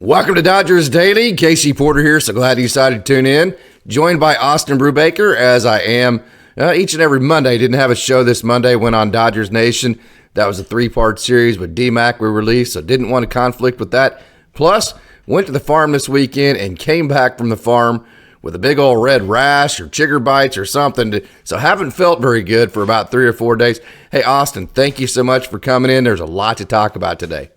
Welcome to Dodgers Daily. Casey Porter here. So glad you decided to tune in. Joined by Austin Brubaker, as I am each and every Monday. Didn't have a show this Monday. Went on Dodgers Nation. That was a 3-part series with D-Mac we released, so didn't want to conflict with that. Plus, went to the farm this weekend and came back from the farm with a big old red rash or chigger bites or something. So haven't felt very good for about 3 or 4 days. Hey, Austin, thank you so much for coming in. There's a lot to talk about today.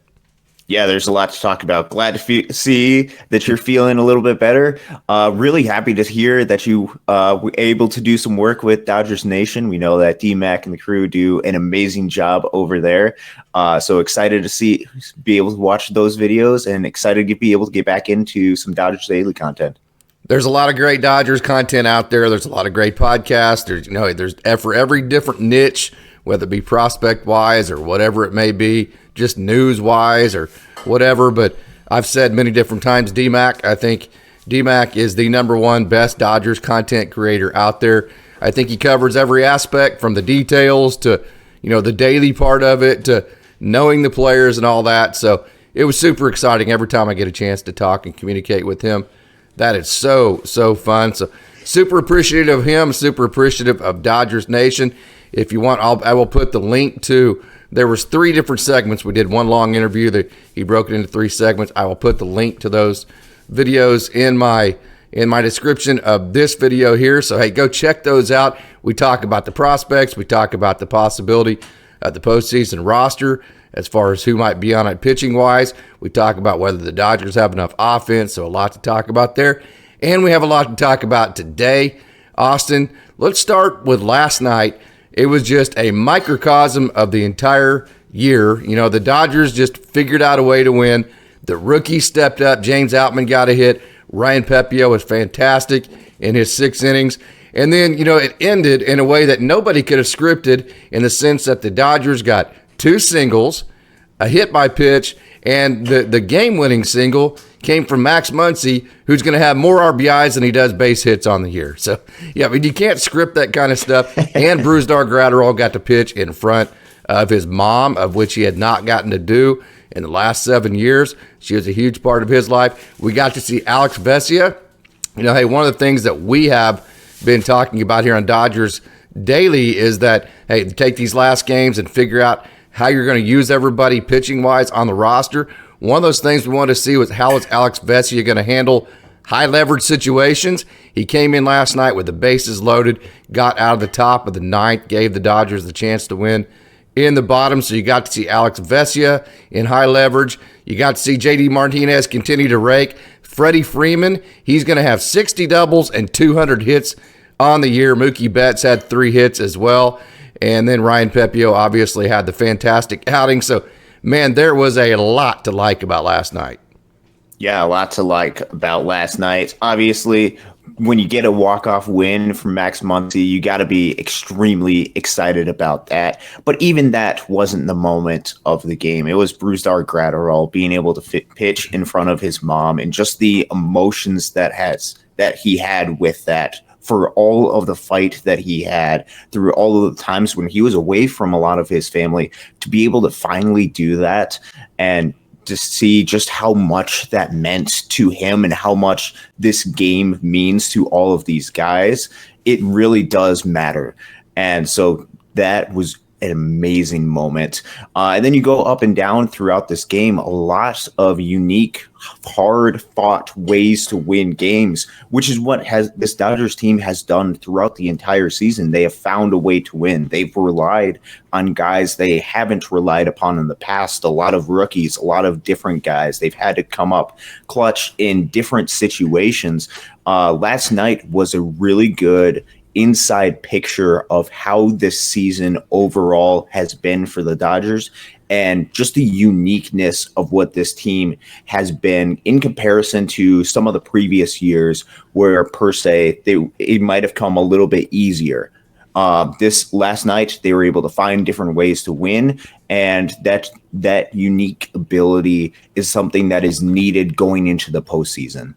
Yeah, there's a lot to talk about. Glad to see that you're feeling a little bit better. Really happy to hear that you were able to do some work with Dodgers Nation. We know that D-Mac and the crew do an amazing job over there. So excited to be able to watch those videos and excited to be able to get back into some Dodgers Daily content. There's a lot of great Dodgers content out there. There's a lot of great podcasts. There's for every different niche, whether it be prospect-wise or whatever it may be, just news-wise or whatever. But I've said many different times, D-Mac, I think D-Mac is the number one best Dodgers content creator out there. I think he covers every aspect from the details to, the daily part of it to knowing the players and all that. So it was super exciting every time I get a chance to talk and communicate with him. That is so fun. So super appreciative of him, super appreciative of Dodgers Nation. If you want, I will put the link to, there was 3 different segments. We did one long interview that he broke it into 3 segments. I will put the link to those videos in my description of this video here. So, hey, go check those out. We talk about the prospects. We talk about the possibility of the postseason roster as far as who might be on it pitching-wise. We talk about whether the Dodgers have enough offense, so a lot to talk about there. And we have a lot to talk about today. Austin, let's start with last night. It was just a microcosm of the entire year. The Dodgers just figured out a way to win. The rookies stepped up. James Outman got a hit. Ryan Pepiot was fantastic in his 6 innings. And then, it ended in a way that nobody could have scripted, in the sense that the Dodgers got 2 singles, a hit by pitch, and the game-winning single came from Muncy, who's going to have more RBIs than he does base hits on the year. So, yeah, you can't script that kind of stuff. And Brusdar Graterol got to pitch in front of his mom, of which he had not gotten to do in the last 7 years. She was a huge part of his life. We got to see Alex Vesia. Hey, one of the things that we have been talking about here on Dodgers Daily is that, hey, take these last games and figure out how you're going to use everybody pitching-wise on the roster. One of those things we wanted to see was how is Alex Vesia going to handle high-leverage situations. He came in last night with the bases loaded, got out of the top of the 9th, gave the Dodgers the chance to win in the bottom. So you got to see Alex Vesia in high leverage. You got to see J.D. Martinez continue to rake. Freddie Freeman, he's going to have 60 doubles and 200 hits on the year. Mookiebetts had 3 hits as well. And then Ryanpepiot obviously had the fantastic outing. So, man, there was a lot to like about last night. Yeah, a lot to like about last night. Obviously, when you get a walk-off win from Maxmuncy, you got to be extremely excited about that. But even that wasn't the moment of the game. It was Brusdar Graterol being able to pitch in front of his mom, and just the emotions that he had with that, for all of the fight that he had through all of the times when he was away from a lot of his family, to be able to finally do that and to see just how much that meant to him and how much this game means to all of these guys. It really does matter. And so that was an amazing moment. And then you go up and down throughout this game, a lot of unique, hard-fought ways to win games, which is what this Dodgers team has done throughout the entire season. They have found a way to win. They've relied on guys they haven't relied upon in the past, a lot of rookies, a lot of different guys. They've had to come up clutch in different situations. Last night was a really good inside picture of how this season overall has been for the Dodgers, and just the uniqueness of what this team has been in comparison to some of the previous years where, per se, it might have come a little bit easier. This last night, they were able to find different ways to win, and that unique ability is something that is needed going into the postseason.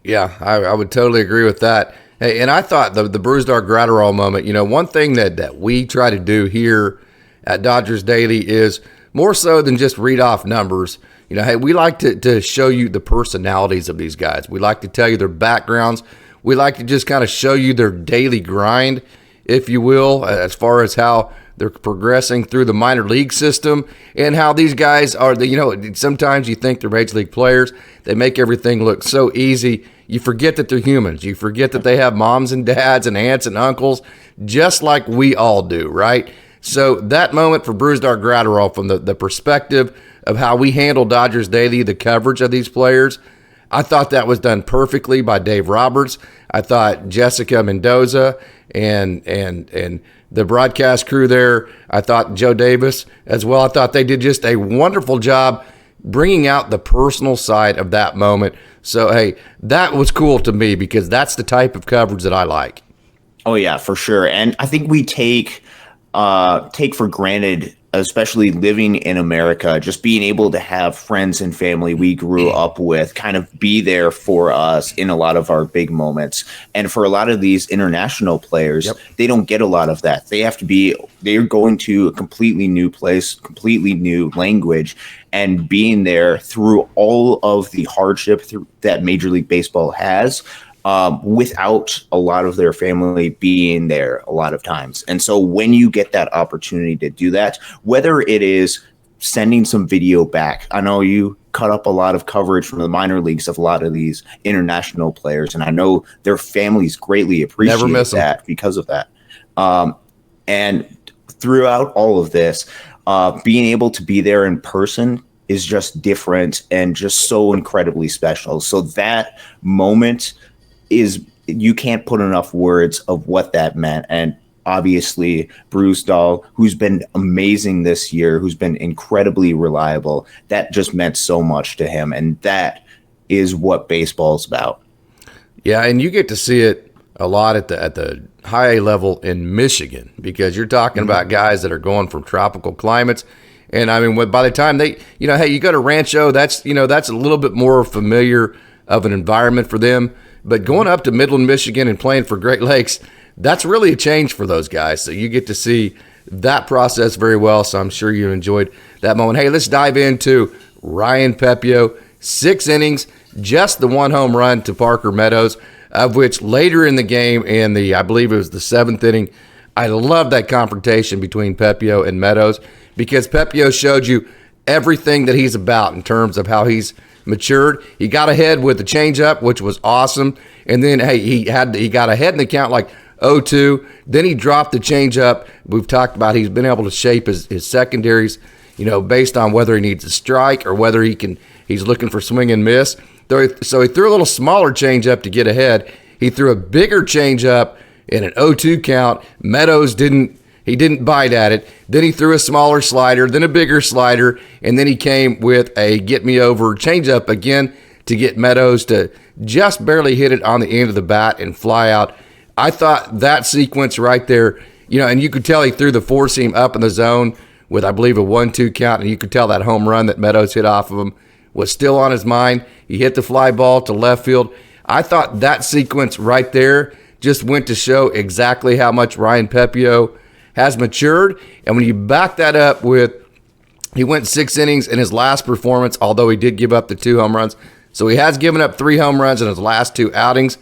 Yeah, I would totally agree with that. Hey, and I thought the Brusdar Graterol moment, one thing that we try to do here at Dodgers Daily is more so than just read off numbers. hey, we like to show you the personalities of these guys. We like to tell you their backgrounds. We like to just kind of show you their daily grind, if you will, as far as how they're progressing through the minor league system and how these guys are, sometimes you think they're major league players. They make everything look so easy. You forget that they're humans. You forget that they have moms and dads and aunts and uncles, just like we all do, right? So that moment for Brusdar Graterol, from the perspective of how we handle Dodgers Daily, the coverage of these players, I thought that was done perfectly by Dave Roberts. I thought Jessica Mendoza and the broadcast crew there, I thought Joe Davis as well, I thought they did just a wonderful job bringing out the personal side of that moment. So, hey, that was cool to me because that's the type of coverage that I like. Oh, yeah, for sure. And I think we take for granted, especially living in America, just being able to have friends and family we grew up with kind of be there for us in a lot of our big moments. And for a lot of these international players, they don't get a lot of that. They're going to a completely new place, completely new language, and being there through all of the hardship that Major League Baseball has, without a lot of their family being there a lot of times. And so when you get that opportunity to do that, whether it is sending some video back, I know you cut up a lot of coverage from the minor leagues of a lot of these international players, and I know their families greatly appreciate that because of that. And throughout all of this, being able to be there in person is just different and just so incredibly special. So that moment you can't put enough words of what that meant. And obviously Brusdar, who's been amazing this year, who's been incredibly reliable, that just meant so much to him. And that is what baseball's about. Yeah, and you get to see it a lot at the high A level in Michigan, because you're talking about guys that are going from tropical climates. And I mean, by the time hey, you go to Rancho, that's a little bit more familiar of an environment for them. But going up to Midland, Michigan and playing for Great Lakes, that's really a change for those guys. So you get to see that process very well. So I'm sure you enjoyed that moment. Hey, let's dive into Ryan Pepiot. 6 innings, just the 1 home run to Parker Meadows, of which later in the game, in I believe it was the 7th inning, I love that confrontation between Pepiot and Meadows, because Pepiot showed you everything that he's about in terms of how he's matured. He got ahead with the changeup, which was awesome. And then, hey, he got ahead in the count like 0-2. Then he dropped the changeup. We've talked about he's been able to shape his secondaries, based on whether he needs a strike or whether he's looking for swing and miss. So he threw a little smaller changeup to get ahead. He threw a bigger changeup in an 0-2 count. Meadows didn't bite at it. Then he threw a smaller slider, then a bigger slider, and then he came with a get-me-over changeup again to get Meadows to just barely hit it on the end of the bat and fly out. I thought that sequence right there, and you could tell he threw the four-seam up in the zone with, I believe, a 1-2 count, and you could tell that home run that Meadows hit off of him was still on his mind. He hit the fly ball to left field. I thought that sequence right there just went to show exactly how much Ryan Pepiot has matured. And when you back that up with, he went 6 innings in his last performance, although he did give up the 2 home runs. So he has given up 3 home runs in his last 2 outings.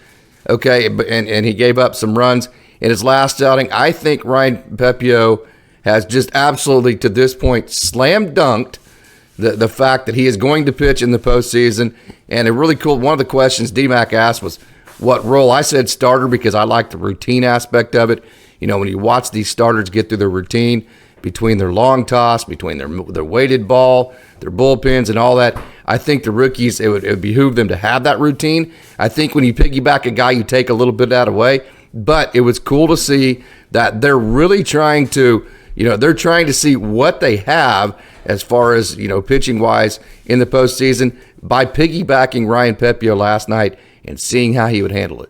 Okay, and he gave up some runs in his last outing. I think Ryan Pepiot has just absolutely, to this point, slam dunked the fact that he is going to pitch in the postseason. And a really cool, one of the questions D-Mac asked was, what role? I said starter because I like the routine aspect of it. When you watch these starters get through their routine, between their long toss, between their weighted ball, their bullpens and all that, I think the rookies, it would behoove them to have that routine. I think when you piggyback a guy, you take a little bit of that away. But it was cool to see that they're really trying to, they're trying to see what they have as far as, pitching-wise in the postseason by piggybacking Ryan Pepiot last night and seeing how he would handle it.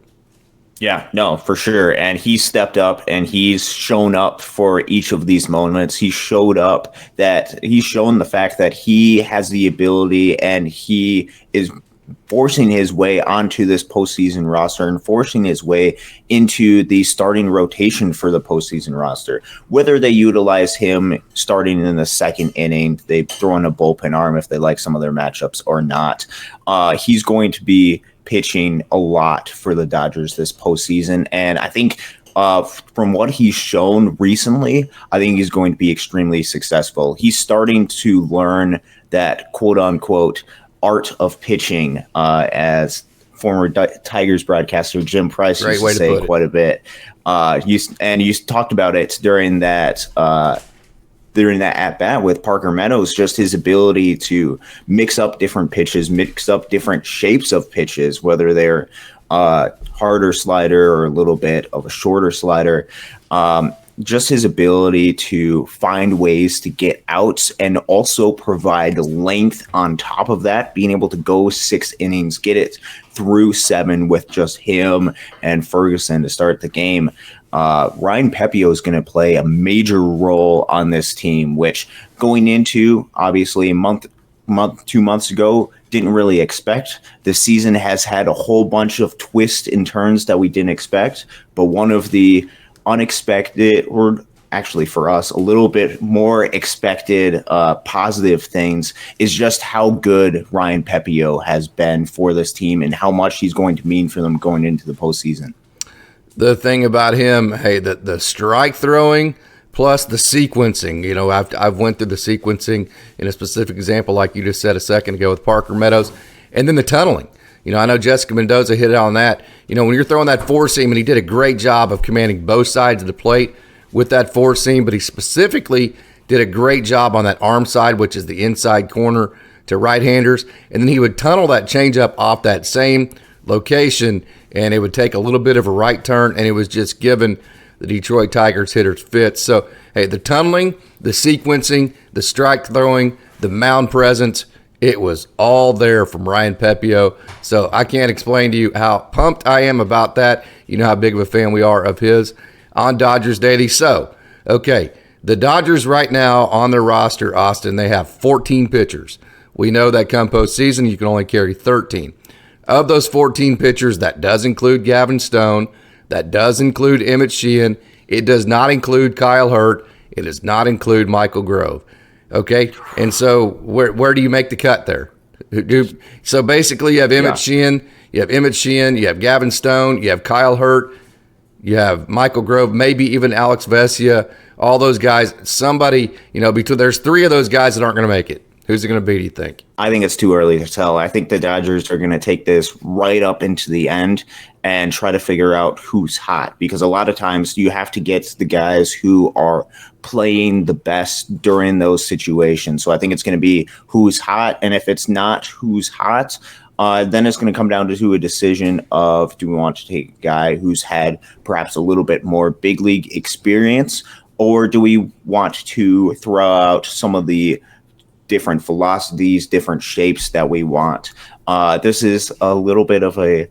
Yeah, no, for sure. And he stepped up and he's shown up for each of these moments. He showed up that he's shown the fact that he has the ability and he is forcing his way onto this postseason roster and forcing his way into the starting rotation for the postseason roster. Whether they utilize him starting in the second inning, they throw in a bullpen arm if they like some of their matchups or not, he's going to be pitching a lot for the Dodgers this postseason. And I think from what he's shown recently, I think he's going to be extremely successful. He's starting to learn that quote unquote art of pitching, as former Tigers broadcaster Jim Price used to say quite a bit. You talked about it during that at bat with Parker Meadows, just his ability to mix up different pitches, mix up different shapes of pitches, whether they're harder slider or a little bit of a shorter slider. Just his ability to find ways to get outs and also provide length on top of that, being able to go 6 innings, get it through 7 with just him and Ferguson to start the game. Ryan Pepiot is going to play a major role on this team, which going into obviously 2 months ago, didn't really expect. The season has had a whole bunch of twists and turns that we didn't expect, but one of the unexpected, or actually for us, a little bit more expected positive things is just how good Ryan Pepiot has been for this team and how much he's going to mean for them going into the postseason. The thing about him, hey, the strike throwing plus the sequencing. You know, I've went through the sequencing in a specific example, like you just said a second ago with Parker Meadows, and then the tunneling. You know, I know Jessica Mendoza hit it on that. You know, when you're throwing that four seam, and he did a great job of commanding both sides of the plate with that four seam, but he specifically did a great job on that arm side, which is the inside corner to right-handers, and then he would tunnel that changeup off that same location, and it would take a little bit of a right turn, and it was just giving the Detroit Tigers hitters fits. So, hey, the tunneling, the sequencing, the strike throwing, the mound presence, it was all there from Ryan Pepiot. So I can't explain to you how pumped I am about that. You know how big of a fan we are of his on Dodgers Daily. So, okay, the Dodgers right now on their roster, Austin, they have 14 pitchers. We know that come postseason, you can only carry 13. Of those 14 pitchers, that does include Gavin Stone. That does include Emmett Sheehan. It does not include Kyle Hurt. It does not include Michael Grove. Okay? And so where do you make the cut there? So basically you have Emmett Sheehan, you have Gavin Stone, you have Kyle Hurt, you have Michael Grove, maybe even Alex Vesia, all those guys. Somebody, you know, there's 3 of those guys that aren't going to make it. Who's it going to be, do you think? I think it's too early to tell. I think the Dodgers are going to take this right up into the end and try to figure out who's hot, because a lot of times you have to get the guys who are playing the best during those situations. So I think it's going to be who's hot, and if it's not who's hot, then it's going to come down to a decision of, do we want to take a guy who's had perhaps a little bit more big league experience, or do we want to throw out some of the different velocities, different shapes that we want? This is a little bit of a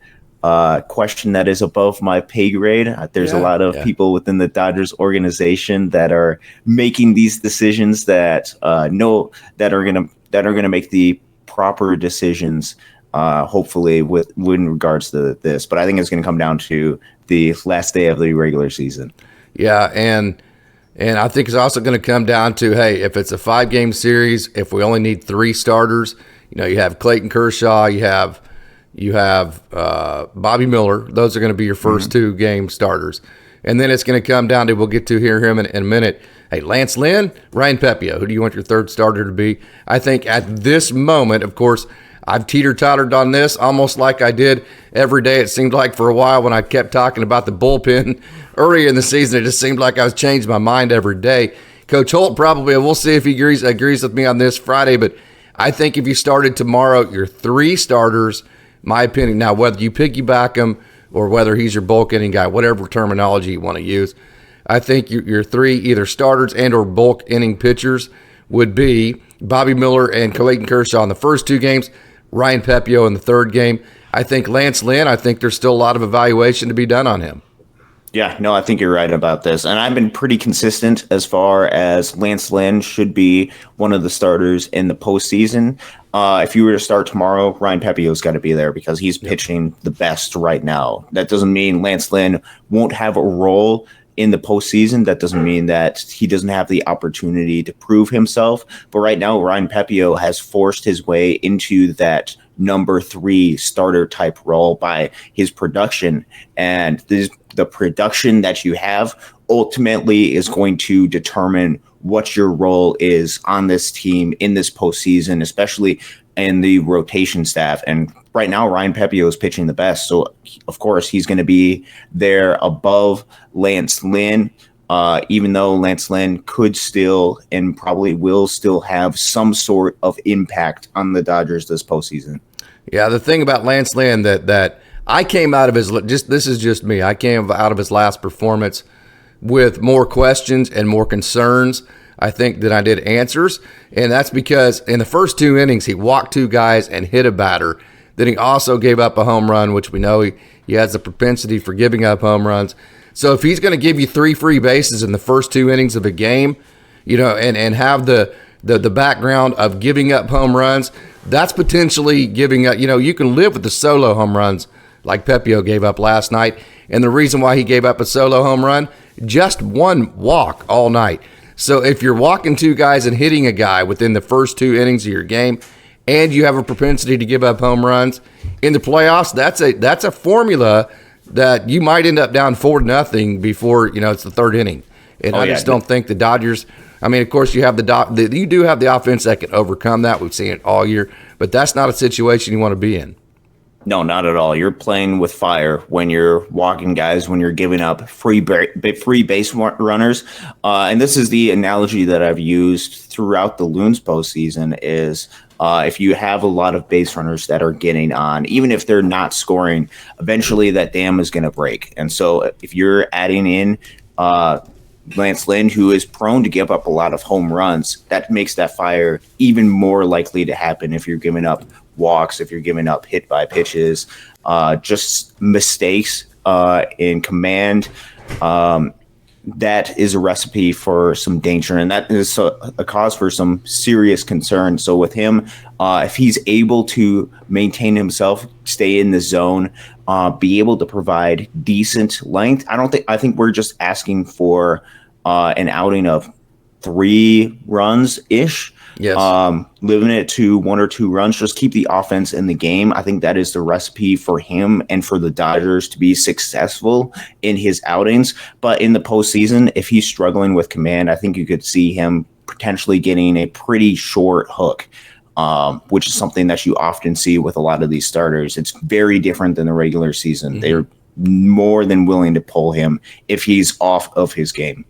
question that is above my pay grade. There's a lot of people within the Dodgers organization that are making these decisions that are gonna make the proper decisions, hopefully with in regards to this. But I think it's gonna come down to the last day of the regular season. Yeah, and I think it's also going to come down to, hey, if it's a 5-game series, if we only need 3 starters, you know, you have Clayton Kershaw, you have Bobby Miller. Those are going to be your first 2-game starters. And then it's going to come down to, we'll get to hear him in a minute, hey, Lancelynn, Ryan Pepiot, who do you want your 3rd starter to be? I think at this moment, of course, I've teeter-tottered on this almost like I did every day. It seemed like for a while when I kept talking about the bullpen earlier in the season, it just seemed like I was changing my mind every day. Coach Holt probably, we'll see if he agrees with me on this Friday, but I think if you started tomorrow, your 3 starters, my opinion, now whether you piggyback him or whether he's your bulk inning guy, whatever terminology you want to use, I think your 3 either starters and or bulk inning pitchers would be Bobby Miller and Clayton Kershaw in the first 2 games, Ryan Pepiot in the 3rd game. I think Lancelynn, I think there's still a lot of evaluation to be done on him. Yeah, no, I think you're right about this. And I've been pretty consistent as far as Lancelynn should be one of the starters in the postseason. If you were to start tomorrow, Ryan Pepiot's got to be there because he's pitching the best right now. That doesn't mean Lancelynn won't have a role in the postseason. That doesn't mean that he doesn't have the opportunity to prove himself. But right now, Ryan Pepiot has forced his way into that number 3 starter type role by his production. And the production that you have ultimately is going to determine what your role is on this team in this postseason, especially in the rotation staff. And right now, Ryan Pepiot is pitching the best. So, of course, he's going to be there above Lancelynn, even though Lancelynn could still and probably will still have some sort of impact on the Dodgers this postseason. Yeah, the thing about Lancelynn that I came out of this is just me. I came out of his last performance with more questions and more concerns, I think, than I did answers. And that's because in the first 2 innings, he walked 2 guys and hit a batter. Then he also gave up a home run, which we know he has a propensity for giving up home runs. So if he's going to give you 3 free bases in the first 2 innings of a game, and have the background of giving up home runs, that's potentially giving up. You can live with the solo home runs like Pepiot gave up last night. And the reason why he gave up a solo home run, just 1 walk all night. So if you're walking 2 guys and hitting a guy within the first 2 innings of your game, and you have a propensity to give up home runs in the playoffs, that's a formula that you might end up down 4-0 before it's the 3rd inning. And I just don't think the Dodgers. I mean, of course, you have you do have the offense that can overcome that. We've seen it all year, but that's not a situation you want to be in. No, not at all. You're playing with fire when you're walking guys, when you're giving up free base runners. And this is the analogy that I've used throughout the Loons postseason is if you have a lot of base runners that are getting on, even if they're not scoring, eventually that dam is going to break. And so if you're adding in Lancelynn, who is prone to give up a lot of home runs, that makes that fire even more likely to happen if you're giving up walks, if you're giving up hit by pitches, just mistakes in command. That is a recipe for some danger, and that is a cause for some serious concern. So with him, if he's able to maintain himself, stay in the zone, be able to provide decent length, I think we're just asking for an outing of 3 runs ish. Yes. Living it to 1 or 2 runs, just keep the offense in the game. I think that is the recipe for him and for the Dodgers to be successful in his outings. But in the postseason, if he's struggling with command, I think you could see him potentially getting a pretty short hook, which is something that you often see with a lot of these starters. It's very different than the regular season. Mm-hmm. They're more than willing to pull him if he's off of his game.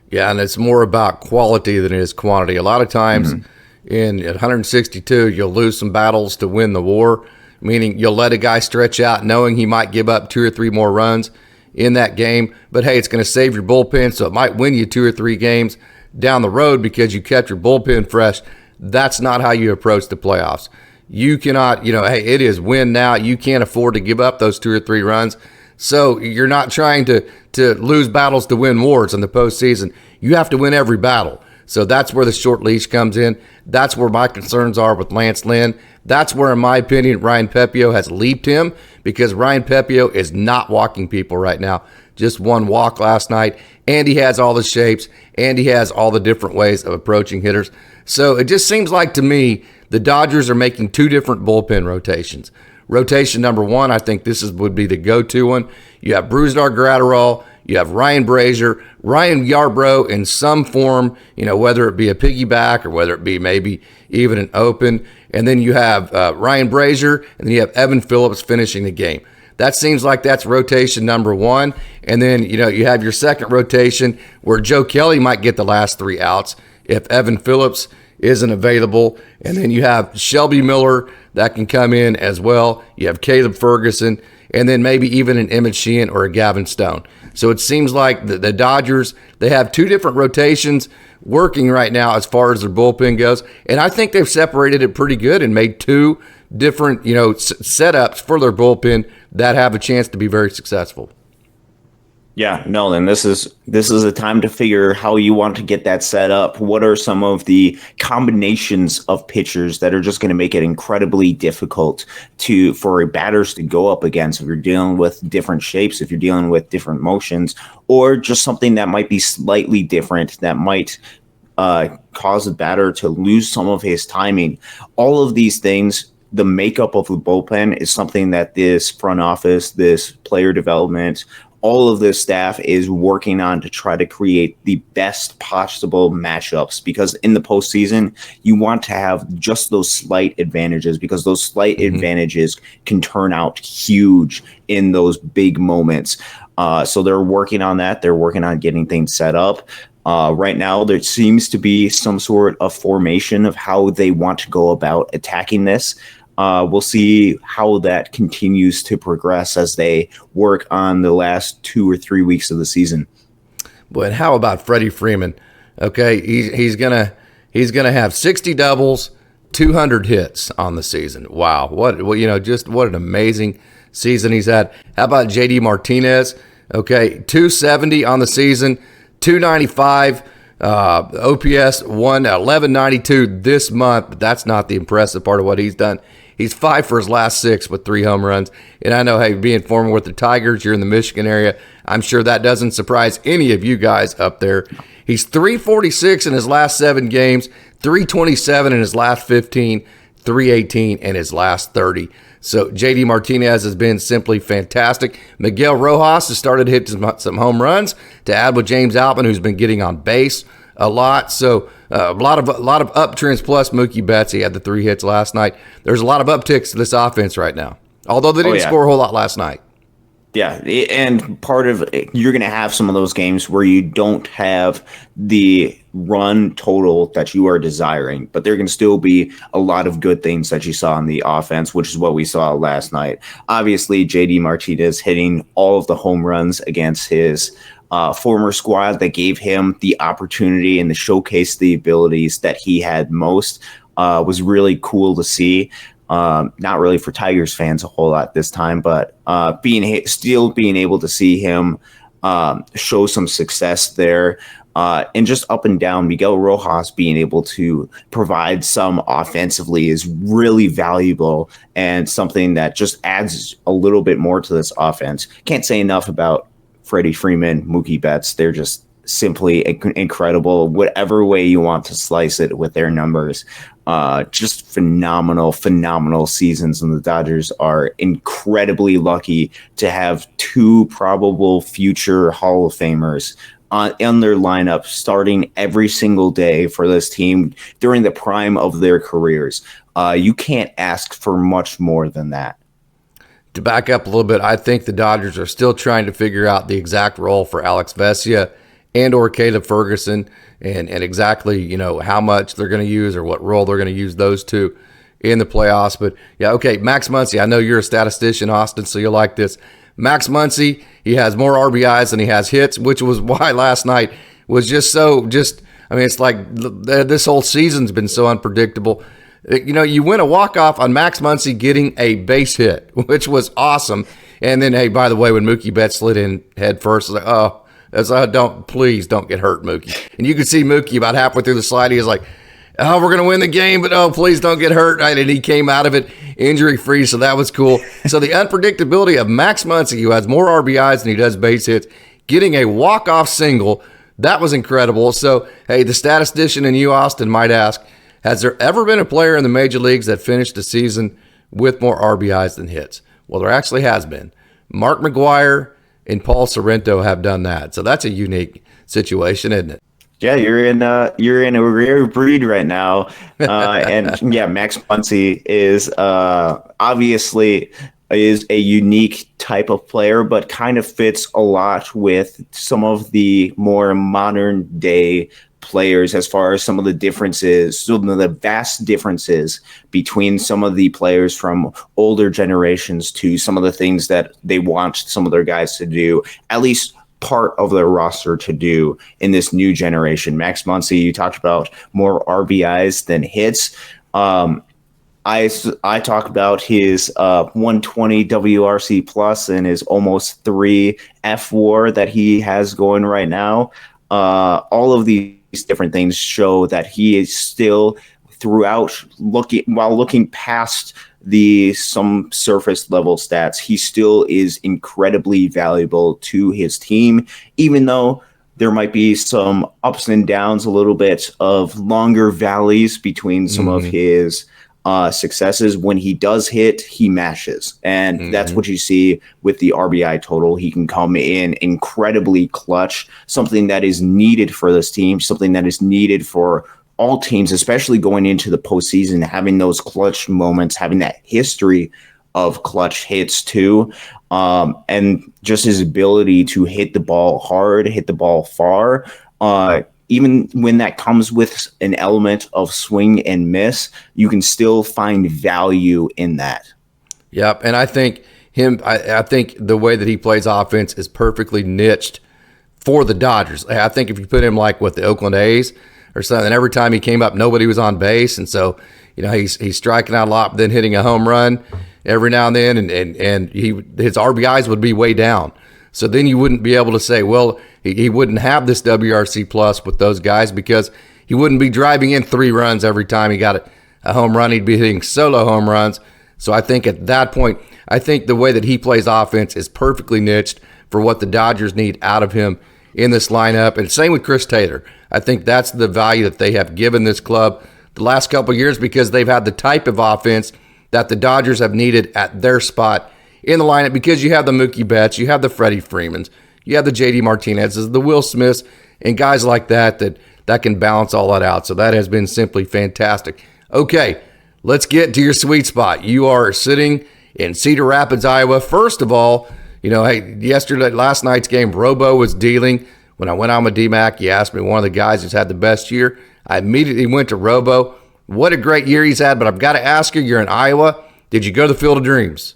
Yeah, and it's more about quality than it is quantity. A lot of times at 162, you'll lose some battles to win the war, meaning you'll let a guy stretch out knowing he might give up 2 or 3 more runs in that game. But, hey, it's going to save your bullpen, so it might win you 2 or 3 games down the road because you kept your bullpen fresh. That's not how you approach the playoffs. You cannot, hey, it is win now. You can't afford to give up those 2 or 3 runs. So you're not trying to lose battles to win wars in the postseason. You have to win every battle. So that's where the short leash comes in. That's where my concerns are with Lancelynn. That's where, in my opinion, Ryan Pepiot has leaped him because Ryan Pepiot is not walking people right now. Just 1 walk last night, and he has all the shapes, and he has all the different ways of approaching hitters. So it just seems like to me the Dodgers are making 2 different bullpen rotations. Rotation number 1, I think would be the go-to one. You have Brusdar Graterol, you have Ryan Brazier, Ryan Yarbrough in some form, whether it be a piggyback or whether it be maybe even an open. And then you have Ryan Brazier, and then you have Evan Phillips finishing the game. That seems like that's rotation number 1. And then, you have your second rotation where Joe Kelly might get the last 3 outs if Evan Phillips isn't available. And then you have Shelby Miller that can come in as well. You have Caleb Ferguson, and then maybe even an Emmett Sheehan or a Gavin Stone. So it seems like the Dodgers, they have 2 different rotations working right now as far as their bullpen goes. And I think they've separated it pretty good and made 2 different, setups for their bullpen that have a chance to be very successful. Yeah, no, then this is a time to figure how you want to get that set up. What are some of the combinations of pitchers that are just going to make it incredibly difficult for batters to go up against if you're dealing with different shapes, if you're dealing with different motions, or just something that might be slightly different that might cause the batter to lose some of his timing. All of these things, the makeup of the bullpen is something that this front office, this player development, all of this staff is working on to try to create the best possible matchups, because in the postseason, you want to have just those slight advantages, because those slight advantages can turn out huge in those big moments. So they're working on that. They're working on getting things set up. Right now, there seems to be some sort of formation of how they want to go about attacking this. We'll see how that continues to progress as they work on the last 2 or 3 weeks of the season. But how about Freddie Freeman? Okay, he's gonna have 60 doubles, 200 hits on the season. Wow, just what an amazing season he's had. How about JD Martinez? Okay, 270 on the season, 295. OPS 1192 this month, but that's not the impressive part of what he's done. He's 5 for his last 6 with 3 home runs. And I know, hey, being former with the Tigers, you're in the Michigan area, I'm sure that doesn't surprise any of you guys up there. He's 346 in his last 7 games, 327 in his last 15, 318 in his last 30. So JD Martinez has been simply fantastic. Miguel Rojas has started to hit some home runs to add with James Outman, who's been getting on base a lot. So a lot of uptrends plus Mookie Betts. He had the 3 hits last night. There's a lot of upticks to this offense right now, although they didn't score a whole lot last night. Yeah, and part of you're going to have some of those games where you don't have the run total that you are desiring, but there can still be a lot of good things that you saw on the offense, which is what we saw last night. Obviously, JD Martinez hitting all of the home runs against his former squad that gave him the opportunity and to showcase the abilities that he had most was really cool to see. Not really for Tigers fans a whole lot this time, but being able to see him show some success there, and just up and down, Miguel Rojas being able to provide some offensively is really valuable and something that just adds a little bit more to this offense. Can't say enough about Freddie Freeman, Mookie Betts. They're just simply incredible, whatever way you want to slice it with their numbers. Just phenomenal seasons, and the Dodgers are incredibly lucky to have 2 probable future Hall of Famers in their lineup starting every single day for this team during the prime of their careers. You can't ask for much more than that. To back up a little bit, I think the Dodgers are still trying to figure out the exact role for Alex Vesia and or Caleb Ferguson, and exactly, how much they're going to use or what role they're going to use those two in the playoffs. But yeah, okay, Max Muncy, I know you're a statistician, Austin, so you'll like this. Max Muncy, he has more RBIs than he has hits, which was why last night was it's like this whole season's been so unpredictable. You win a walk-off on Max Muncy getting a base hit, which was awesome. And then, hey, by the way, when Mookie Betts slid in head first, I was like, please don't get hurt, Mookie. And you could see Mookie about halfway through the slide. He was like, we're going to win the game, but please don't get hurt. And he came out of it injury-free, so that was cool. So the unpredictability of Max Muncy, who has more RBIs than he does base hits, getting a walk-off single, that was incredible. So, hey, the statistician in you, Austin, might ask, has there ever been a player in the major leagues that finished the season with more RBIs than hits? Well, there actually has been. Mark McGwire and Paul Sorrento have done that. So that's a unique situation, isn't it? Yeah, you're in a rare breed right now. And yeah, Max Muncy is obviously is a unique type of player, but kind of fits a lot with some of the more modern day players as far as some of the differences, some of the vast differences between some of the players from older generations to some of the things that they want some of their guys to do, at least part of their roster to do in this new generation. Max Muncy, you talked about more RBIs than hits. I talk about his 120 WRC plus and his almost 3 F WAR that he has going right now. All of these different things show that he is still throughout looking past some surface level stats. He still is incredibly valuable to his team, even though there might be some ups and downs, a little bit of longer valleys between some of his successes. When he does hit, he mashes. And that's what you see with the RBI total. He can come in incredibly clutch, something that is needed for this team, something that is needed for all teams, especially going into the postseason, having those clutch moments, having that history of clutch hits too. And just his ability to hit the ball hard, hit the ball far, even when that comes with an element of swing and miss, you can still find value in that. Yep, and I think I think the way that he plays offense is perfectly niched for the Dodgers. I think if you put him like with the Oakland A's or something, every time he came up, nobody was on base, and so he's striking out a lot, but then hitting a home run every now and then, and his RBIs would be way down. So then you wouldn't be able to say, well, he wouldn't have this WRC plus with those guys because he wouldn't be driving in 3 runs every time he got a home run. He'd be hitting solo home runs. So I think at that point, I think the way that he plays offense is perfectly niched for what the Dodgers need out of him in this lineup. And same with Chris Taylor. I think that's the value that they have given this club the last couple of years because they've had the type of offense that the Dodgers have needed at their spot in the lineup, because you have the Mookie Betts, you have the Freddie Freemans, you have the JD Martinez's, the Will Smiths, and guys like that can balance all that out. So that has been simply fantastic. Okay, let's get to your sweet spot. You are sitting in Cedar Rapids, Iowa. First of all, last night's game, Robo was dealing. When I went on with DMAC, he asked me one of the guys who's had the best year. I immediately went to Robo. What a great year he's had, but I've got to ask you, you're in Iowa. Did you go to the Field of Dreams?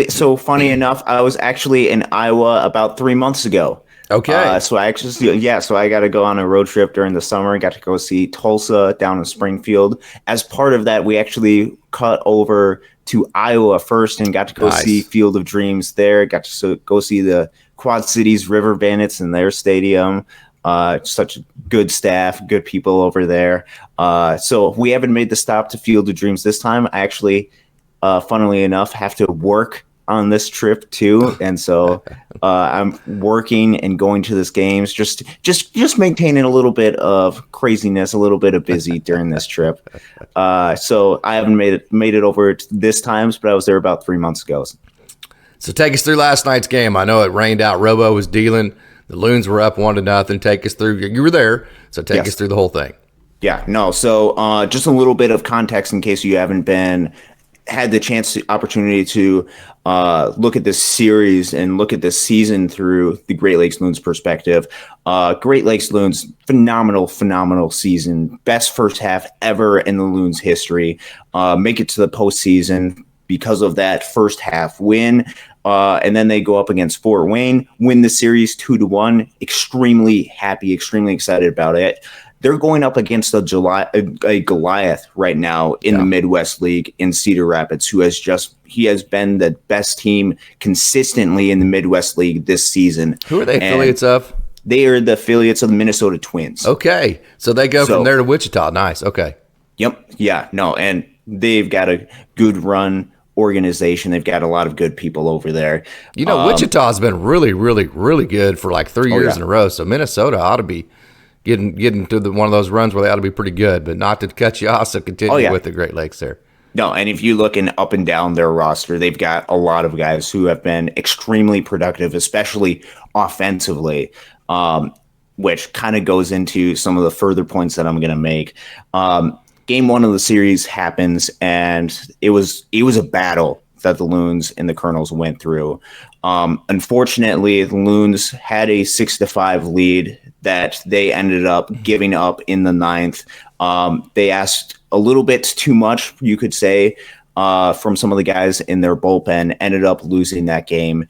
So funny enough, I was actually in Iowa about 3 months ago. Okay. So I got to go on a road trip during the summer. Got to go see Tulsa down in Springfield. As part of that, we actually cut over to Iowa first and got to go see Field of Dreams there. Got to go see the Quad Cities River Bandits in their stadium. Such good staff, good people over there. So we haven't made the stop to Field of Dreams this time. I actually, funnily enough, have to work on this trip too, and so I'm working and going to this games, just maintaining a little bit of craziness, a little bit of busy during this trip. So I haven't made it over this times, but I was there about 3 months ago. So take us through last night's game. I know it rained out. Robo was dealing. The Loons were up 1-0. Take us through. You were there, so take us through the whole thing. Yeah, no. So just a little bit of context in case you haven't had the opportunity to look at this series and look at this season through the Great Lakes Loons perspective. Great Lakes Loons, phenomenal season. Best first half ever in the Loons history. Make it to the postseason because of that first half win. And then they go up against Fort Wayne, win the series 2-1. Extremely happy, extremely excited about it. They're going up against a Goliath right now in the Midwest League in Cedar Rapids, he has been the best team consistently in the Midwest League this season. Who are they affiliates of? They are the affiliates of the Minnesota Twins. Okay. So they go from there to Wichita. Nice. Okay. Yep. Yeah. No. And they've got a good run organization. They've got a lot of good people over there. Wichita's been really, really, really good for like 3 years in a row. So Minnesota ought to be getting to one of those runs where they ought to be pretty good, but not to cut you off. So continue with the Great Lakes there. No, and if you look up and down their roster, they've got a lot of guys who have been extremely productive, especially offensively, which kind of goes into some of the further points that I'm going to make. Game 1 of the series happens, and it was a battle that the Loons and the Colonels went through. Unfortunately, the Loons had a 6-5 lead that they ended up giving up in the 9th. They asked a little bit too much, you could say, from some of the guys in their bullpen, ended up losing that game,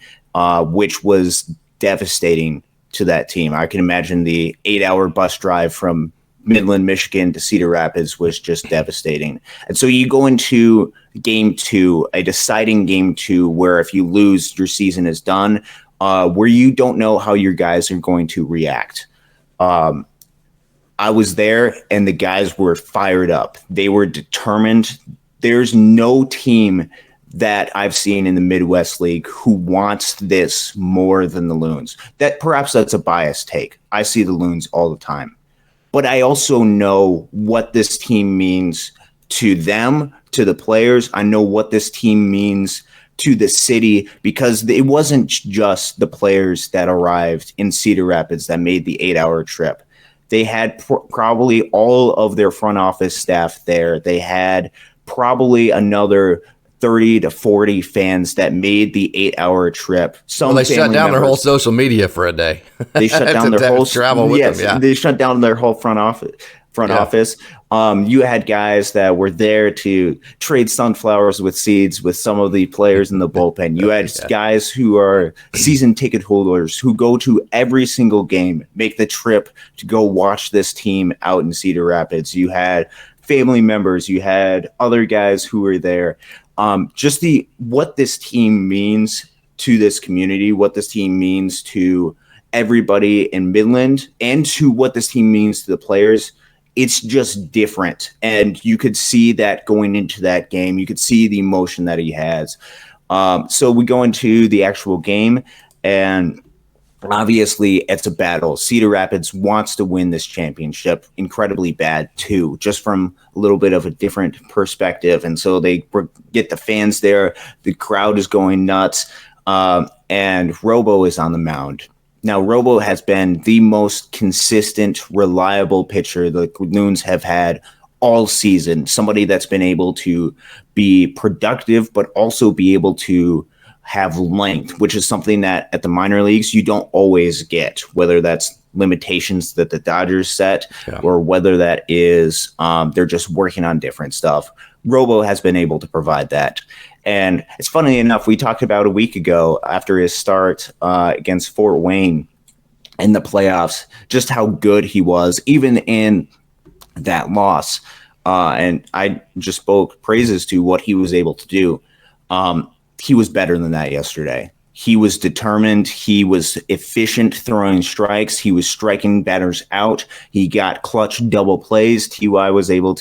which was devastating to that team. I can imagine the 8-hour bus drive from Midland, Michigan to Cedar Rapids was just devastating. And so you go into game 2, a deciding game 2, where if you lose, your season is done, where you don't know how your guys are going to react. I was there, and the guys were fired up. They were determined. There's no team that I've seen in the Midwest League who wants this more than the Loons. Perhaps that's a biased take. I see the Loons all the time. But I also know what this team means to them, to the players. I know what this team means to the city, because it wasn't just the players that arrived in Cedar Rapids that made the 8-hour trip. They had probably all of their front office staff there. They had probably another 30 to 40 fans that made the 8-hour trip. They shut down their whole social media for a day. They shut down their whole travel with them. Yeah, they shut down their whole front office. You had guys that were there to trade sunflowers with seeds with some of the players in the bullpen. You had guys who are season ticket holders who go to every single game, make the trip to go watch this team out in Cedar Rapids. You had family members. You had other guys who were there. Just what this team means to this community, what this team means to everybody in Midland, and to what this team means to the players. It's just different. And you could see that going into that game. You could see the emotion that he has. So we go into the actual game, and obviously it's a battle. Cedar Rapids wants to win this championship incredibly bad too, just from a little bit of a different perspective. And so they get the fans there. The crowd is going nuts. And Robo is on the mound. Now, Robo has been the most consistent, reliable pitcher the Loons have had all season. Somebody that's been able to be productive, but also be able to have length, which is something that at the minor leagues you don't always get, whether that's limitations that the Dodgers set or whether that is they're just working on different stuff. Robo has been able to provide that. And it's funny enough, we talked about a week ago after his start against Fort Wayne in the playoffs, just how good he was, even in that loss. And I just spoke praises to what he was able to do. He was better than that yesterday. He was determined. He was efficient throwing strikes. He was striking batters out. He got clutch double plays. Taylor Young was able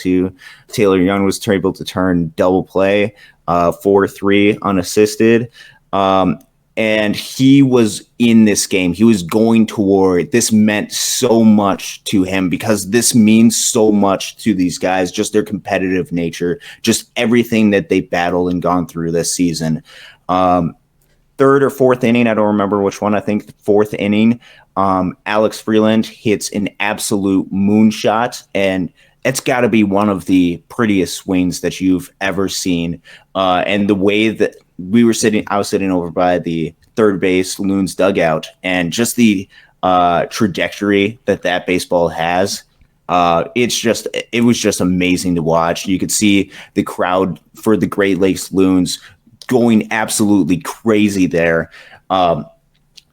to turn double play 4-3 unassisted. And he was in this game. He was going toward. This meant so much to him because this means so much to these guys, just their competitive nature, just everything that they battled and gone through this season. Third or fourth inning, I don't remember which one. I think the fourth inning, Alex Freeland hits an absolute moonshot, and it's got to be one of the prettiest swings that you've ever seen. And the way that I was sitting over by the third base Loons dugout, and just the trajectory that baseball has. It was just amazing to watch. You could see the crowd for the Great Lakes Loons going absolutely crazy there. So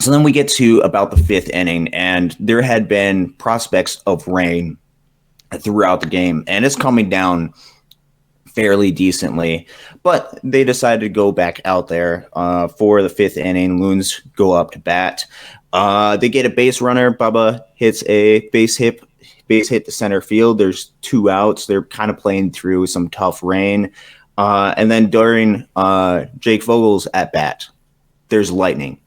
then we get to about the fifth inning, and there had been prospects of rain throughout the game, and it's coming down fairly decently, but they decided to go back out there for the fifth inning. Loons go up to bat. They get a base runner. Bubba hits a base hit to center field. There's 2 outs. They're kind of playing through some tough rain. And then during Jake Vogel's at bat, there's lightning.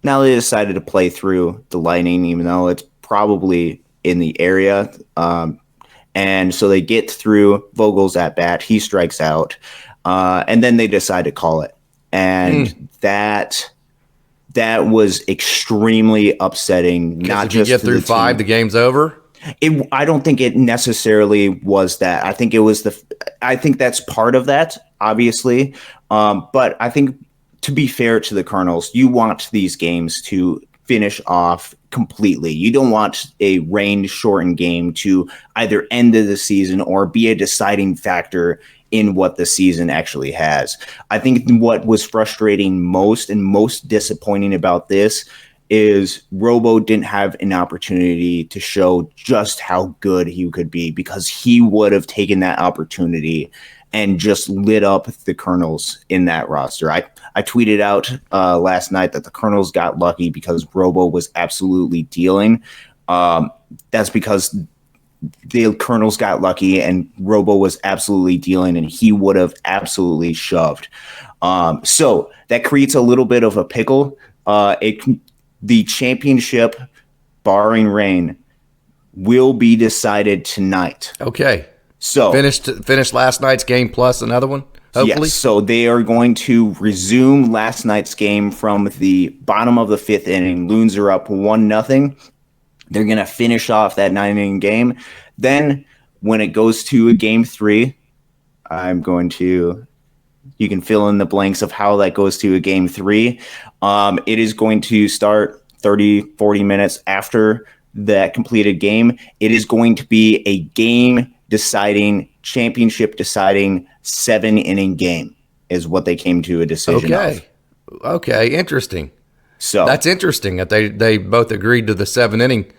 Now they decided to play through the lightning, even though it's probably in the area. And so they get through Vogel's at bat. He strikes out. And then they decide to call it. And that was extremely upsetting. Not if you just get through 5, the game's over. I don't think it necessarily was that. I think it was I think that's part of that, obviously. But I think, to be fair to the Colonels, you want these games to finish off completely. You don't want a rain-shortened game to either end of the season or be a deciding factor in what the season actually has. I think what was frustrating most and most disappointing about this is Robo didn't have an opportunity to show just how good he could be, because he would have taken that opportunity and just lit up the Colonels in that roster. I tweeted out last night that the Colonels got lucky because Robo was absolutely dealing. That's because the Colonels got lucky and Robo was absolutely dealing, and he would have absolutely shoved. So that creates a little bit of a pickle. The championship, barring rain, will be decided tonight. Okay. So finished last night's game plus another one, hopefully. Yes, so they are going to resume last night's game from the bottom of the 5th inning. Loons are up 1-0. They're going to finish off that 9-inning game. Then when it goes to a game 3, you can fill in the blanks of how that goes to a game 3. It is going to start 30, 40 minutes after that completed game. It is going to be a game-deciding, championship-deciding 7-inning game is what they came to a decision of. Okay, interesting. So that's interesting that they both agreed to the 7-inning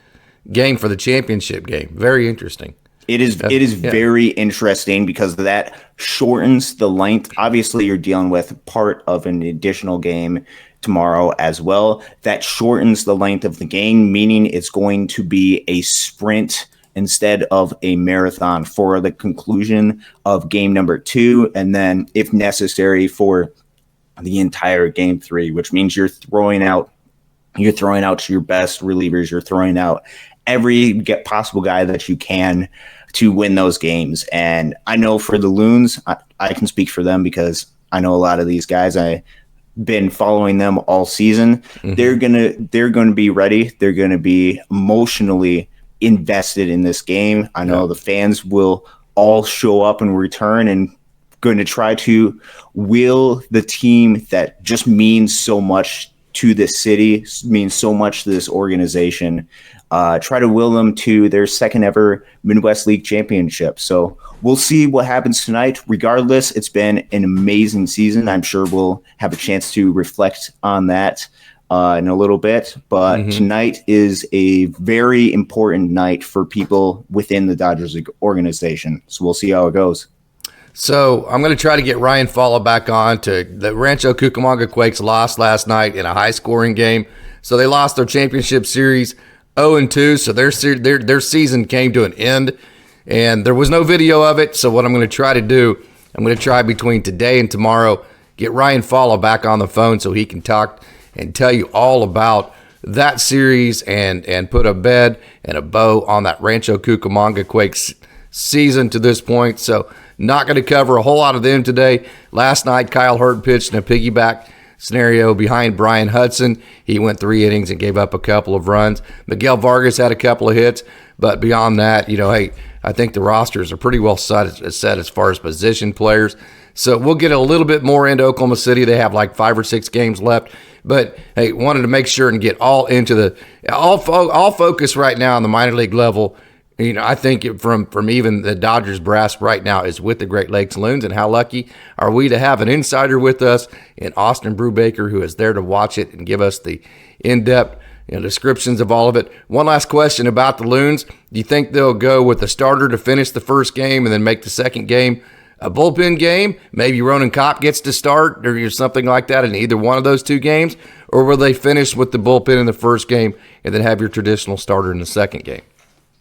game for the championship game. Very interesting. It is very interesting because that shortens the length. Obviously, you're dealing with part of an additional game tomorrow as well. That shortens the length of the game, meaning it's going to be a sprint instead of a marathon for the conclusion of game number 2, and then, if necessary, for the entire game 3, which means you're throwing out your best relievers. You're throwing out every possible guy that you can to win those games. And I know for the Loons, I can speak for them because I know a lot of these guys. I've been following them all season. Mm-hmm. They're gonna be ready. They're gonna be emotionally invested in this game. I know the fans will all show up and return and going to try to will the team that just means so much to this city, means so much to this organization, try to will them to their second ever Midwest League championship. So we'll see what happens tonight. Regardless, it's been an amazing season. I'm sure we'll have a chance to reflect on that in a little bit. But tonight is a very important night for people within the Dodgers organization. So we'll see how it goes. So I'm going to try to get Ryan Follow back on. To the Rancho Cucamonga Quakes lost last night in a high-scoring game. So they lost their championship series 0-2. So their season came to an end, and there was no video of it. So what I'm going to try to do, I'm going to try between today and tomorrow, get Ryan Follow back on the phone so he can talk and tell you all about that series and put a bed and a bow on that Rancho Cucamonga Quakes season to this point. So not going to cover a whole lot of them today. Last night, Kyle Hurd pitched in a piggyback scenario behind Brian Hudson. He went 3 innings and gave up a couple of runs. Miguel Vargas had a couple of hits, but beyond that, hey, I think the rosters are pretty well set as far as position players. So we'll get a little bit more into Oklahoma City. They have like 5 or 6 games left. But, hey, wanted to make sure and get all into all focus right now on the minor league level. I think from even the Dodgers brass right now is with the Great Lakes Loons, and how lucky are we to have an insider with us in Austin Brubaker, who is there to watch it and give us the in-depth descriptions of all of it. One last question about the Loons. Do you think they'll go with the starter to finish the first game and then make the second game a bullpen game? Maybe Ronan Kopp gets to start or something like that in either one of those 2 games? Or will they finish with the bullpen in the first game and then have your traditional starter in the second game?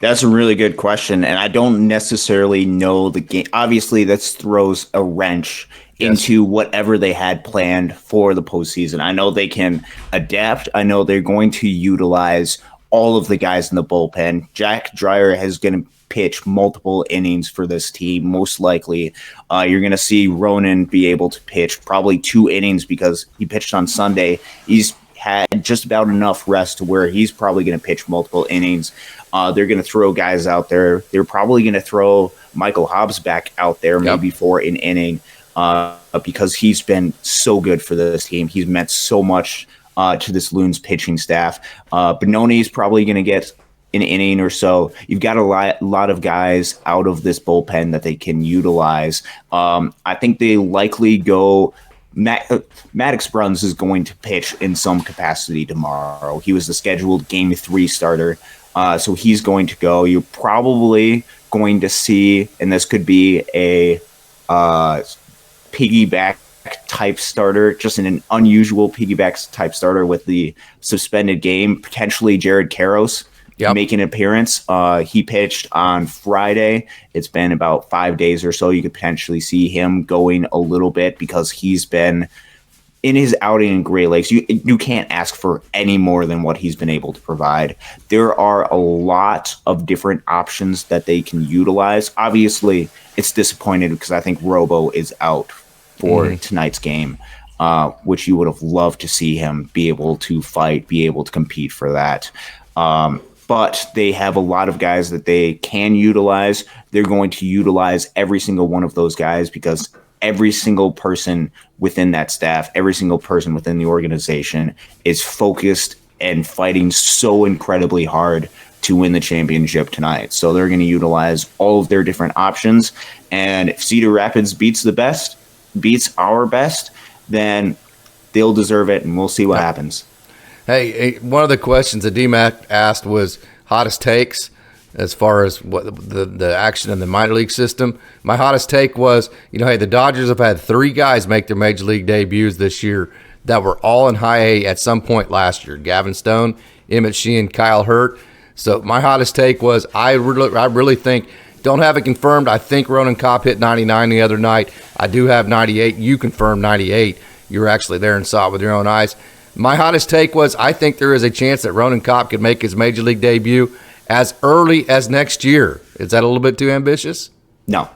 That's a really good question, and I don't necessarily know the game. Obviously, this throws a wrench into whatever they had planned for the postseason. I know they can adapt. I know they're going to utilize all of the guys in the bullpen. Jackdreyer is going to pitch multiple innings for this team, most likely. You're going to see Ronan be able to pitch probably 2 innings because he pitched on Sunday. He's had just about enough rest to where he's probably going to pitch multiple innings. They're going to throw guys out there. They're probably going to throw Michael Hobbs back out there maybe for an inning because he's been so good for this team. He's meant so much to this Loons pitching staff. Benoni's probably going to get an inning or so. You've got a lot of guys out of this bullpen that they can utilize. I think they likely go Maddox Bruns is going to pitch in some capacity tomorrow. He was the scheduled Game 3 starter, so he's going to go. You're probably going to see, and this could be a piggyback type starter, just an unusual piggyback type starter with the suspended game, potentially Jared Karros. Yep. Make an appearance. He pitched on Friday. It's been about 5 days or so. You could potentially see him going a little bit because he's been in his outing in Great Lakes. You can't ask for any more than what he's been able to provide. There are a lot of different options that they can utilize. Obviously, it's disappointing because I think Robo is out for tonight's game, which you would have loved to see him be able to fight, be able to compete for that. But they have a lot of guys that they can utilize. They're going to utilize every single one of those guys because every single person within that staff, every single person within the organization is focused and fighting so incredibly hard to win the championship tonight. So they're going to utilize all of their different options. And if Cedar Rapids beats our best, then they'll deserve it, and we'll see what happens. Hey, one of the questions that DMAC asked was hottest takes as far as what the action in the minor league system. My hottest take was, hey, the Dodgers have had 3 guys make their major league debuts this year that were all in high A at some point last year. Gavin Stone, Emmett Sheehan, Kyle Hurt. So my hottest take was I really think, don't have it confirmed, I think Ronan Kopp hit 99 the other night. I do have 98. You confirmed 98. You were actually there and saw it with your own eyes. My hottest take was I think there is a chance that Ronan Kopp could make his major league debut as early as next year. Is that a little bit too ambitious? No,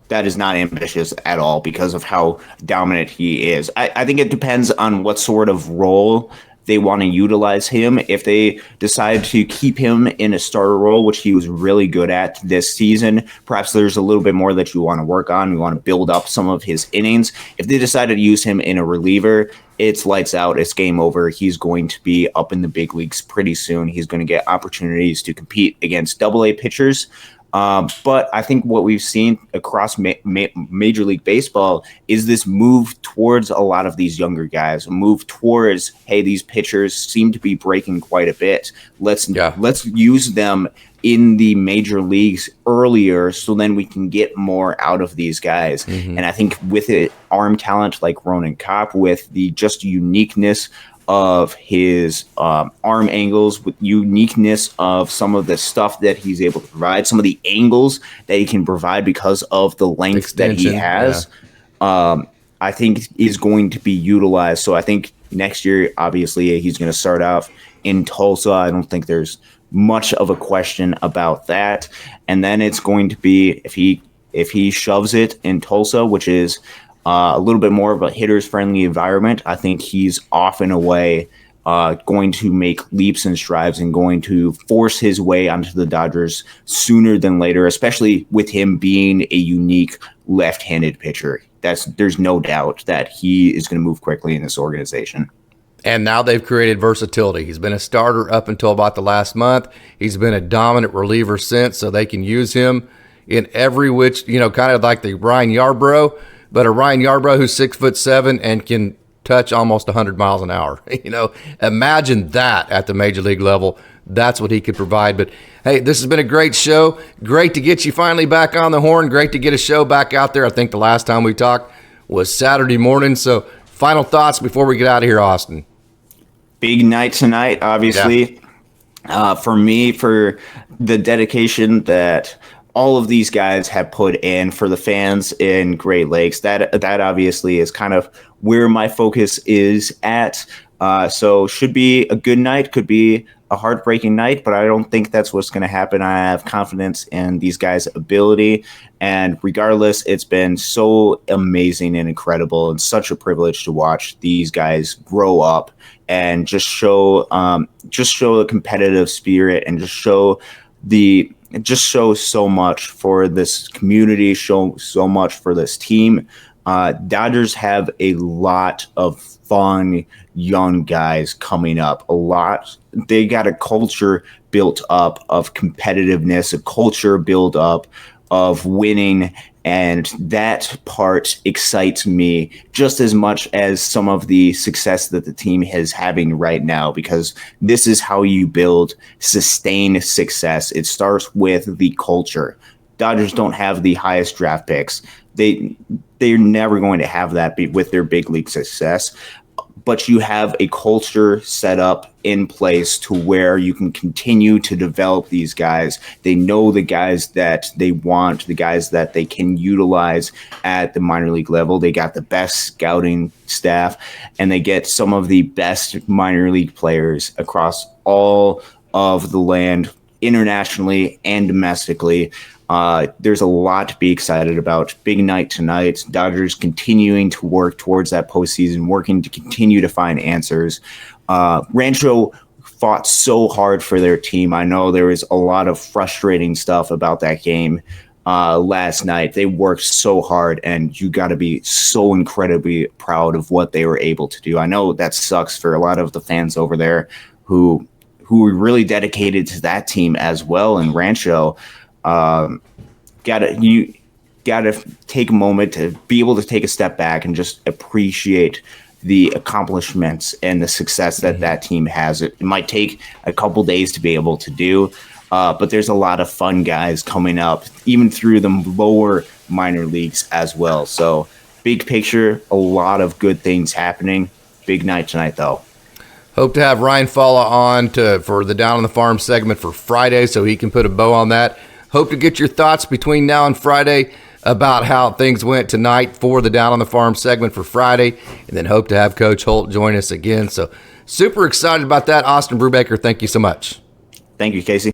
that is not ambitious at all because of how dominant he is. I think it depends on what sort of role they want to utilize him. If they decide to keep him in a starter role, which he was really good at this season, perhaps there's a little bit more that you want to work on. You want to build up some of his innings. If they decide to use him in a reliever, it's lights out. It's game over. He's going to be up in the big leagues pretty soon. He's going to get opportunities to compete against AA pitchers. But I think what we've seen across Major League Baseball is this move towards a lot of these younger guys, a move towards, hey, these pitchers seem to be breaking quite a bit. Let's use them in the major leagues earlier so then we can get more out of these guys. And I think with it, arm talent like Ronan Kopp, with the just uniqueness of his arm angles, with uniqueness of some of the stuff that he's able to provide, some of the angles that he can provide because of the length that he has, I think is going to be utilized. So I think next year, obviously, he's going to start off in Tulsa. I don't think there's much of a question about that. And then it's going to be, if he shoves it in Tulsa, which is a little bit more of a hitters-friendly environment, I think he's off and away going to make leaps and strides and going to force his way onto the Dodgers sooner than later, especially with him being a unique left-handed pitcher. There's no doubt that he is going to move quickly in this organization. And now they've created versatility. He's been a starter up until about the last month. He's been a dominant reliever since, so they can use him in every which, kind of like the Ryan Yarbrough, but a Ryan Yarbrough who's 6'7" and can touch almost 100 miles an hour. Imagine that at the major league level. That's what he could provide. But hey, this has been a great show. Great to get you finally back on the horn. Great to get a show back out there. I think the last time we talked was Saturday morning. So final thoughts before we get out of here, Austin. Big night tonight, obviously. Yeah. For me, for the dedication that all of these guys have put in for the fans in Great Lakes, that obviously is kind of where my focus is at. So should be a good night, could be a heartbreaking night, but I don't think that's what's going to happen. I have confidence in these guys' ability, and regardless, it's been so amazing and incredible and such a privilege to watch these guys grow up and just show the competitive spirit and just show so much for this community, show so much for this team. Dodgers have a lot of fun young guys coming up. They got a culture built up of competitiveness, a culture built up of winning, and that part excites me just as much as some of the success that the team is having right now, because this is how you build sustained success. It starts with the culture. Dodgers don't have the highest draft picks. They're never going to have that with their big league success. But you have a culture set up in place to where you can continue to develop these guys. They know the guys that they want, the guys that they can utilize at the minor league level. They got the best scouting staff, and they get some of the best minor league players across all of the land, internationally and domestically. There's a lot to be excited about. Big night tonight. Dodgers continuing to work towards that postseason, working to continue to find answers. Rancho fought so hard for their team. I know there was a lot of frustrating stuff about that game last night. They worked so hard, and you got to be so incredibly proud of what they were able to do. I know that sucks for a lot of the fans over there who were really dedicated to that team as well in Rancho. You gotta take a moment to be able to take a step back and just appreciate the accomplishments and the success that that team has. It might take a couple days to be able to do, but there's a lot of fun guys coming up, even through the lower minor leagues as well. So big picture, a lot of good things happening. Big night tonight, though. Hope to have Ryan Falla on for the Down on the Farm segment for Friday so he can put a bow on that. Hope to get your thoughts between now and Friday about how things went tonight for the Down on the Farm segment for Friday, and then hope to have Coach Holt join us again. So super excited about that. Austin Brubaker, thank you so much. Thank you, Casey.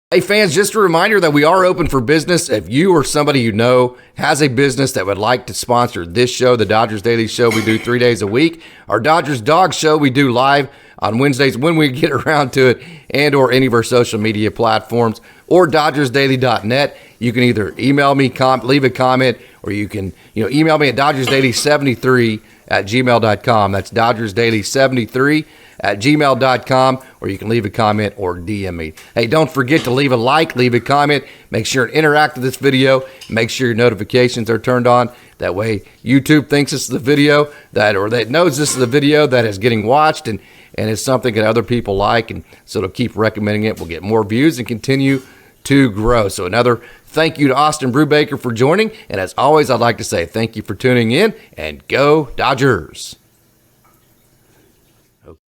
Hey fans, just a reminder that we are open for business. If you or somebody you know has a business that would like to sponsor this show, the Dodgers Daily Show, we do 3 days a week. Our Dodgers Dog Show, we do live on Wednesdays when we get around to it, and or any of our social media platforms, or dodgersdaily.net. You can either email me, leave a comment, or you can email me at dodgersdaily73@gmail.com. That's dodgersdaily73@gmail.com, or you can leave a comment or DM me. Hey, don't forget to leave a like, leave a comment, make sure and interact with this video, make sure your notifications are turned on. That way YouTube thinks this is the video that knows this is the video that is getting watched and it's something that other people like, and so it'll keep recommending it. We'll get more views and continue to grow. So another thank you to Austin Brubaker for joining, and as always, I'd like to say thank you for tuning in, and go Dodgers.